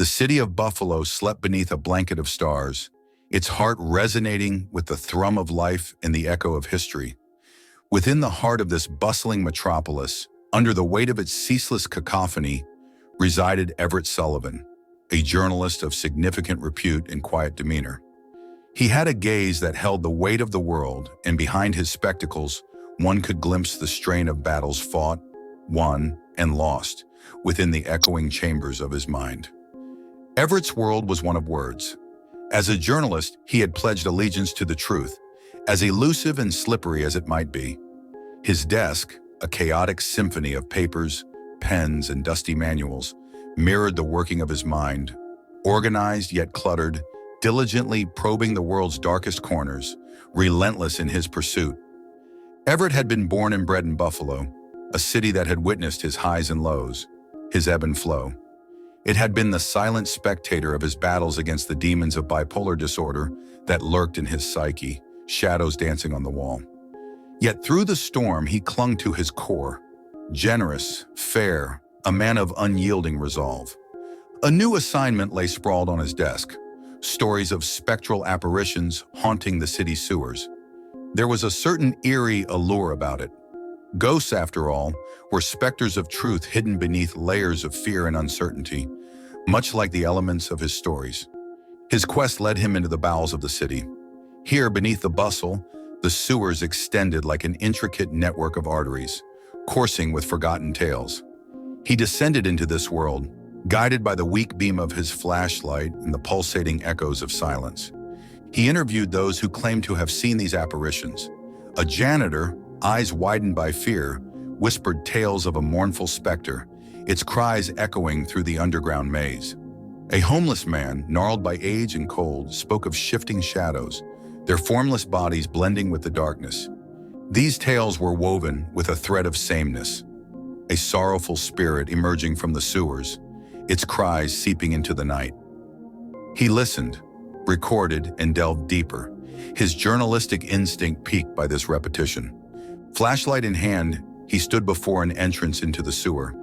The city of Buffalo slept beneath a blanket of stars, its heart resonating with the thrum of life and the echo of history. Within the heart of this bustling metropolis, under the weight of its ceaseless cacophony, resided Everett Sullivan, a journalist of significant repute and quiet demeanor. He had a gaze that held the weight of the world, and behind his spectacles, one could glimpse the strain of battles fought, won, and lost within the echoing chambers of his mind. Everett's world was one of words. As a journalist, he had pledged allegiance to the truth, as elusive and slippery as it might be. His desk, a chaotic symphony of papers, pens, and dusty manuals, mirrored the working of his mind, organized yet cluttered, diligently probing the world's darkest corners, relentless in his pursuit. Everett had been born and bred in Buffalo, a city that had witnessed his highs and lows, his ebb and flow. It had been the silent spectator of his battles against the demons of bipolar disorder that lurked in his psyche, shadows dancing on the wall. Yet through the storm, he clung to his core, generous, fair, a man of unyielding resolve. A new assignment lay sprawled on his desk, stories of spectral apparitions haunting the city's sewers. There was a certain eerie allure about it. Ghosts, after all, were specters of truth hidden beneath layers of fear and uncertainty, much like the elements of his stories. His quest led him into the bowels of the city. Here, beneath the bustle, the sewers extended like an intricate network of arteries, coursing with forgotten tales. He descended into this world, guided by the weak beam of his flashlight and the pulsating echoes of silence. He interviewed those who claimed to have seen these apparitions. A janitor, eyes widened by fear, whispered tales of a mournful specter, its cries echoing through the underground maze. A homeless man, gnarled by age and cold, spoke of shifting shadows, their formless bodies blending with the darkness. These tales were woven with a thread of sameness, a sorrowful spirit emerging from the sewers, its cries seeping into the night. He listened, recorded, and delved deeper, his journalistic instinct piqued by this repetition. Flashlight in hand, he stood before an entrance into the sewer.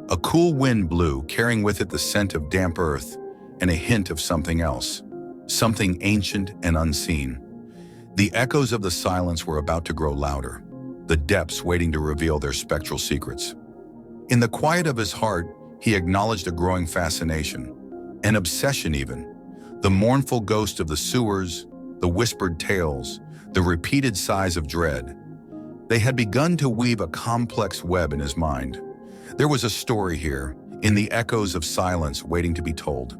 A cool wind blew, carrying with it the scent of damp earth and a hint of something else, something ancient and unseen. The echoes of the silence were about to grow louder, the depths waiting to reveal their spectral secrets. In the quiet of his heart, he acknowledged a growing fascination, an obsession even. The mournful ghost of the sewers, the whispered tales, the repeated sighs of dread. They had begun to weave a complex web in his mind. There was a story here, in the echoes of silence waiting to be told.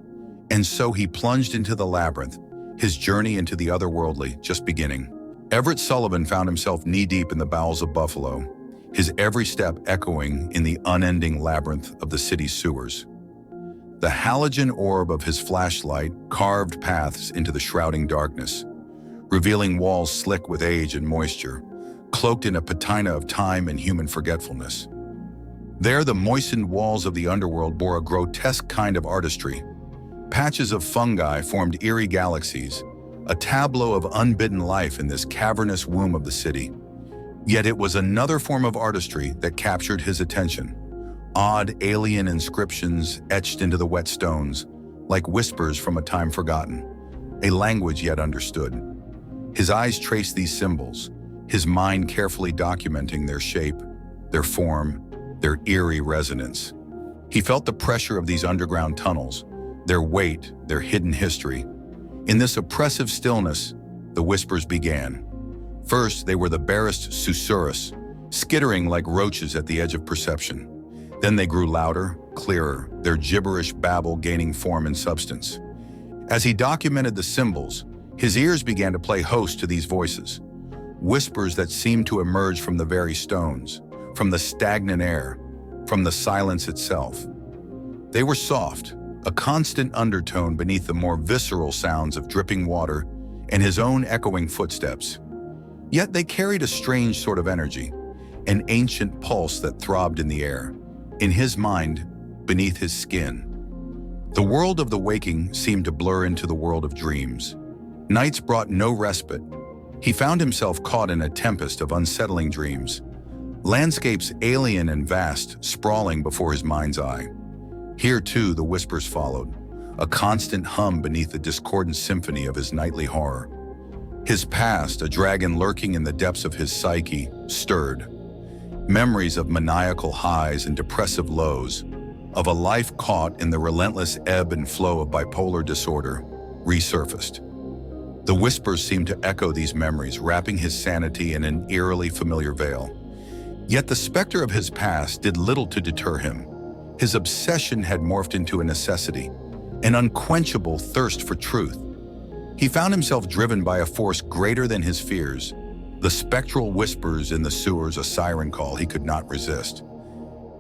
And so he plunged into the labyrinth, his journey into the otherworldly just beginning. Everett Sullivan found himself knee-deep in the bowels of Buffalo, his every step echoing in the unending labyrinth of the city's sewers. The halogen orb of his flashlight carved paths into the shrouding darkness, revealing walls slick with age and moisture, cloaked in a patina of time and human forgetfulness. There, the moistened walls of the underworld bore a grotesque kind of artistry. Patches of fungi formed eerie galaxies, a tableau of unbidden life in this cavernous womb of the city. Yet it was another form of artistry that captured his attention. Odd alien inscriptions etched into the wet stones, like whispers from a time forgotten, a language yet understood. His eyes traced these symbols, his mind carefully documenting their shape, their form, their eerie resonance. He felt the pressure of these underground tunnels, their weight, their hidden history. In this oppressive stillness, the whispers began. First, they were the barest susurrus, skittering like roaches at the edge of perception. Then they grew louder, clearer, their gibberish babble gaining form and substance. As he documented the symbols, his ears began to play host to these voices, whispers that seemed to emerge from the very stones, from the stagnant air, from the silence itself. They were soft, a constant undertone beneath the more visceral sounds of dripping water and his own echoing footsteps. Yet they carried a strange sort of energy, an ancient pulse that throbbed in the air, in his mind, beneath his skin. The world of the waking seemed to blur into the world of dreams. Nights brought no respite. He found himself caught in a tempest of unsettling dreams, landscapes alien and vast, sprawling before his mind's eye. Here, too, the whispers followed, a constant hum beneath the discordant symphony of his nightly horror. His past, a dragon lurking in the depths of his psyche, stirred. Memories of maniacal highs and depressive lows, of a life caught in the relentless ebb and flow of bipolar disorder, resurfaced. The whispers seemed to echo these memories, wrapping his sanity in an eerily familiar veil. Yet the specter of his past did little to deter him. His obsession had morphed into a necessity, an unquenchable thirst for truth. He found himself driven by a force greater than his fears, the spectral whispers in the sewers, a siren call he could not resist.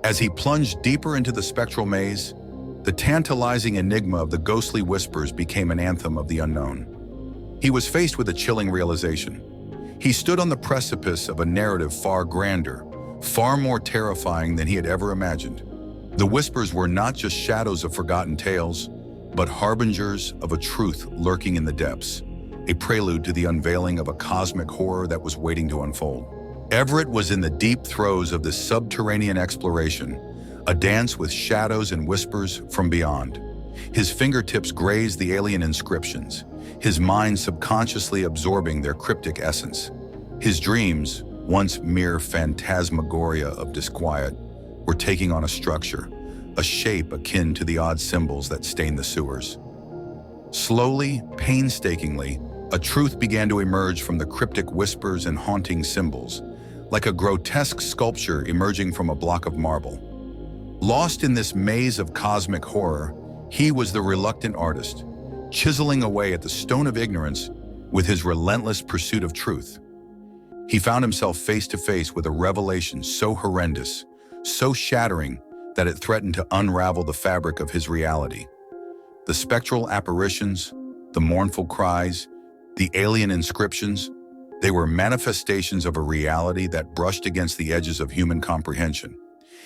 As he plunged deeper into the spectral maze, the tantalizing enigma of the ghostly whispers became an anthem of the unknown. He was faced with a chilling realization. He stood on the precipice of a narrative far grander, far more terrifying than he had ever imagined. The whispers were not just shadows of forgotten tales, but harbingers of a truth lurking in the depths, a prelude to the unveiling of a cosmic horror that was waiting to unfold. Everett was in the deep throes of this subterranean exploration, a dance with shadows and whispers from beyond. His fingertips grazed the alien inscriptions, his mind subconsciously absorbing their cryptic essence. His dreams, once mere phantasmagoria of disquiet, were taking on a structure, a shape akin to the odd symbols that stain the sewers. Slowly, painstakingly, a truth began to emerge from the cryptic whispers and haunting symbols, like a grotesque sculpture emerging from a block of marble. Lost in this maze of cosmic horror, he was the reluctant artist, chiseling away at the stone of ignorance with his relentless pursuit of truth. He found himself face to face with a revelation so horrendous, so shattering, that it threatened to unravel the fabric of his reality. The spectral apparitions, the mournful cries, the alien inscriptions, they were manifestations of a reality that brushed against the edges of human comprehension.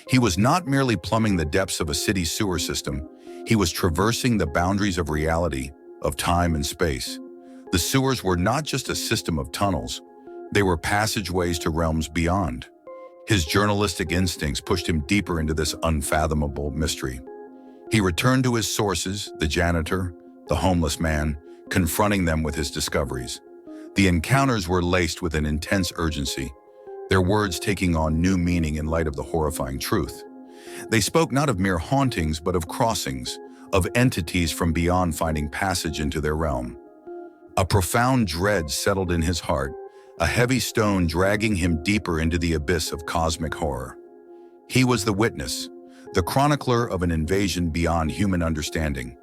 He was not merely plumbing the depths of a city sewer system, he was traversing the boundaries of reality, of time and space. The sewers were not just a system of tunnels, they were passageways to realms beyond. His journalistic instincts pushed him deeper into this unfathomable mystery. He returned to his sources, the janitor, the homeless man, confronting them with his discoveries. The encounters were laced with an intense urgency, their words taking on new meaning in light of the horrifying truth. They spoke not of mere hauntings, but of crossings, of entities from beyond finding passage into their realm. A profound dread settled in his heart, a heavy stone dragging him deeper into the abyss of cosmic horror. He was the witness, the chronicler of an invasion beyond human understanding.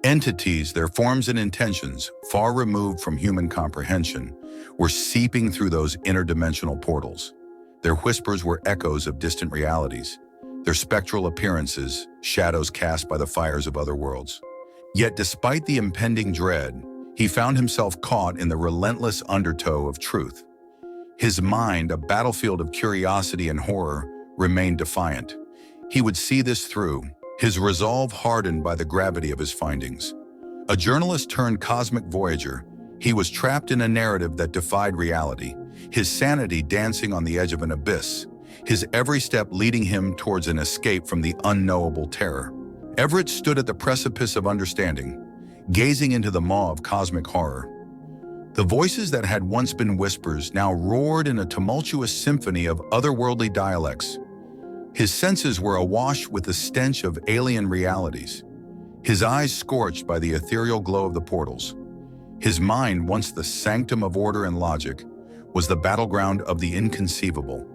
Entities, their forms and intentions, far removed from human comprehension, were seeping through those interdimensional portals. Their whispers were echoes of distant realities, their spectral appearances, shadows cast by the fires of other worlds. Yet despite the impending dread, he found himself caught in the relentless undertow of truth. His mind, a battlefield of curiosity and horror, remained defiant. He would see this through, his resolve hardened by the gravity of his findings. A journalist turned cosmic voyager, he was trapped in a narrative that defied reality, his sanity dancing on the edge of an abyss, his every step leading him towards an escape from the unknowable terror. Everett stood at the precipice of understanding, gazing into the maw of cosmic horror. The voices that had once been whispers now roared in a tumultuous symphony of otherworldly dialects. His senses were awash with the stench of alien realities, his eyes scorched by the ethereal glow of the portals. His mind, once the sanctum of order and logic, was the battleground of the inconceivable.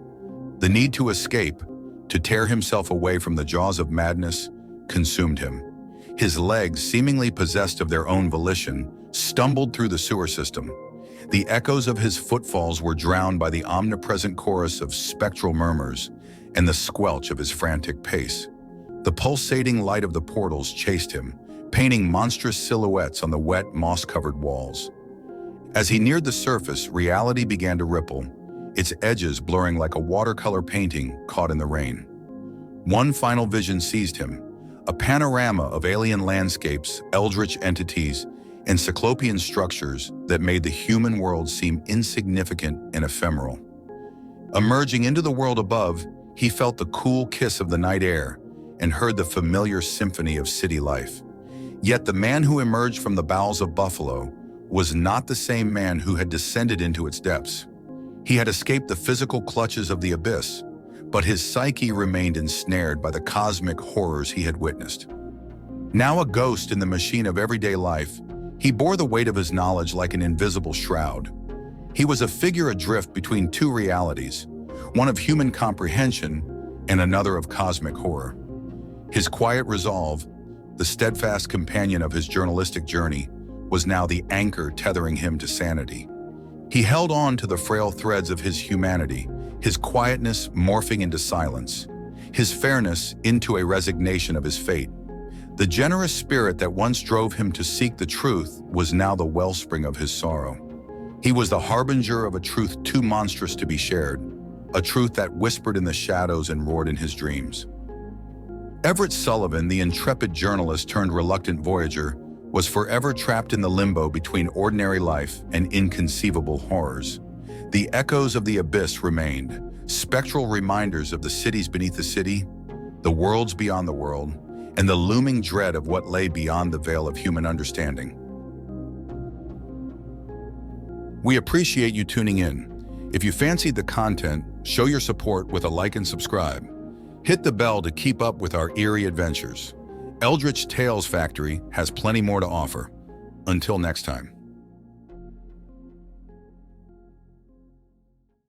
The need to escape, to tear himself away from the jaws of madness, consumed him. His legs, seemingly possessed of their own volition, stumbled through the sewer system. The echoes of his footfalls were drowned by the omnipresent chorus of spectral murmurs and the squelch of his frantic pace. The pulsating light of the portals chased him, painting monstrous silhouettes on the wet, moss-covered walls. As he neared the surface, reality began to ripple, its edges blurring like a watercolor painting caught in the rain. One final vision seized him, a panorama of alien landscapes, eldritch entities, and cyclopean structures that made the human world seem insignificant and ephemeral. Emerging into the world above, he felt the cool kiss of the night air and heard the familiar symphony of city life. Yet the man who emerged from the bowels of Buffalo was not the same man who had descended into its depths. He had escaped the physical clutches of the abyss, but his psyche remained ensnared by the cosmic horrors he had witnessed. Now a ghost in the machine of everyday life, he bore the weight of his knowledge like an invisible shroud. He was a figure adrift between two realities, one of human comprehension and another of cosmic horror. His quiet resolve, the steadfast companion of his journalistic journey, was now the anchor tethering him to sanity. He held on to the frail threads of his humanity, his quietness morphing into silence, his fairness into a resignation of his fate. The generous spirit that once drove him to seek the truth was now the wellspring of his sorrow. He was the harbinger of a truth too monstrous to be shared, a truth that whispered in the shadows and roared in his dreams. Everett Sullivan, the intrepid journalist turned reluctant voyager, was forever trapped in the limbo between ordinary life and inconceivable horrors. The echoes of the abyss remained, spectral reminders of the cities beneath the city, the worlds beyond the world, and the looming dread of what lay beyond the veil of human understanding. We appreciate you tuning in. If you fancied the content, show your support with a like and subscribe. Hit the bell to keep up with our eerie adventures. Eldritch Tales Factory has plenty more to offer. Until next time.